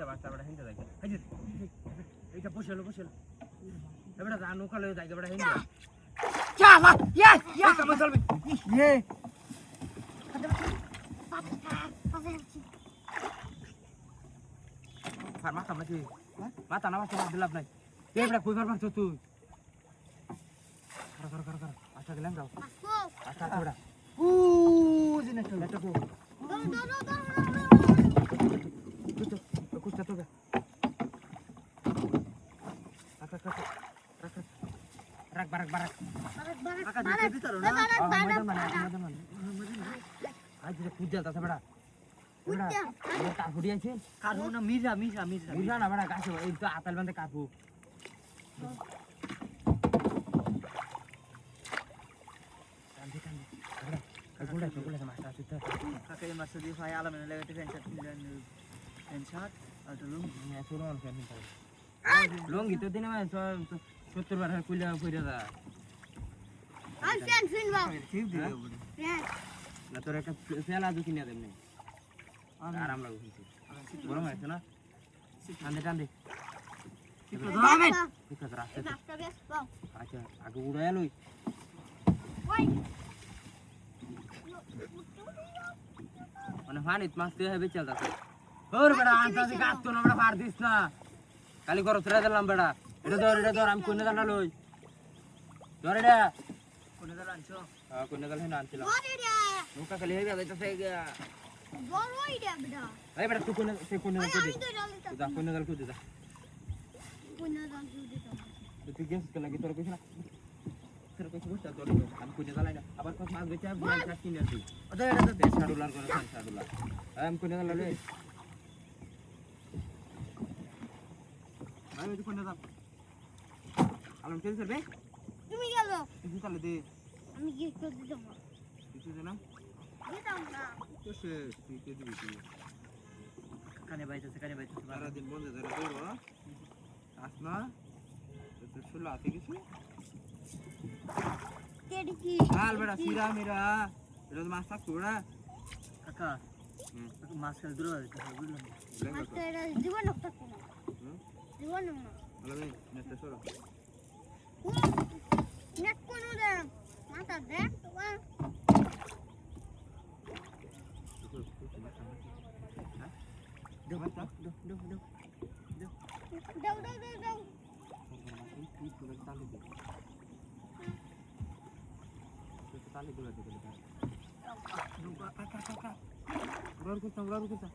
হিন্দা বাস্তা বড় হিন্দা জায়গা হাজির এইটা বসেলো এবারে জানো কালে জায়গা বড় হিন্দা চালা ইয়া কাম চলবে ইয়ে ফার্মা কাম নাকি মাথা না মাথা দিলাম নাই এবড়া কই ফার্মা তো তুই কর আচ্ছা গেলাম যাও আচ্ছা এবড়া জিনা চল এটা কো কুস্তা তো বে রাখ বারাক আকা দিতে দিতারো না মদন আজ যে পূজা তা বড়া বড়া তা ফুড়ি আছে কারো না মিরা বুঝা না বড়া গাছে এই তো আতাল বাঁধে কাটবো গুলা মাছ আছে তো কাকে মাছ দিয়ে ভাই আলামে লাগাতে ফেনশট আর তো লঙ্গি তো দিনে মানে 70 বার কইলা কইরা দা আর ফেন বাবা ঠিক দিও না তোর একটা ফেলা দুকি না দেমনে আরাম লাগু কিন্তু গরম আছে না টান্দে ঠিক তো ধরাবেন ঠিক আছে রাখতে নাস্তা বেশ পাও আচ্ছা আগে উড়ায় লই ওই মানে হানিত মাছ দিয়ে হবে চলতাছে ওর বড়া আনতাছে গাত তো না বড়া পার দিস না কালি করো ছেড়ে দিলাম বড়া এটা ধর আমি কোনে দানা লই ধর এটা কোনে দল আনছো হ্যাঁ কোনে দাল হেনা আনছিলাম বড় রে নৌকা খালি হয়ে যাইতাছে বড় ওই রে বড় এই বড়া তুই কোনে দাল কই দে আমি তো জলদি দা কোনে দাল কই দে দা কোন দাল জলদি তো তুই গেস কে লাগি তোর কইছ না তোর কইছ বসটা তোর আমি কোনে দালাই না আবার কত মাছ বেচা বুড়া চাট কিনে আসি ওটা এটা তো $100 করে $100 আমি কোনে দাল লই আমি কোনে দাল আলম কেন করবে তুমি গেল তুই তাহলে দে আমি কি করে দিতাম কিছু দে না দিতাম না তো সে তুই কে দিবি তুই কানে বাইতে সারা দিন বন্ধ ধরে দেবো আসমা তো শুলো আছে কিছু কেডি কি হাল বড়া সিরা মেরা এটা তো মাছ থাকতো বড়া কাকা মাছ খেলে দূর হয়ে গেছে বুঝলাম আজকে এটা জীবন একটা না জীবন না ভালো ভাই নেটটা সরো নেট কোন দে মাথা দেখ তো দে বাচ্চা দে দাও তালে গুলো দে কাকা কাকা কাকা উড়ার করতে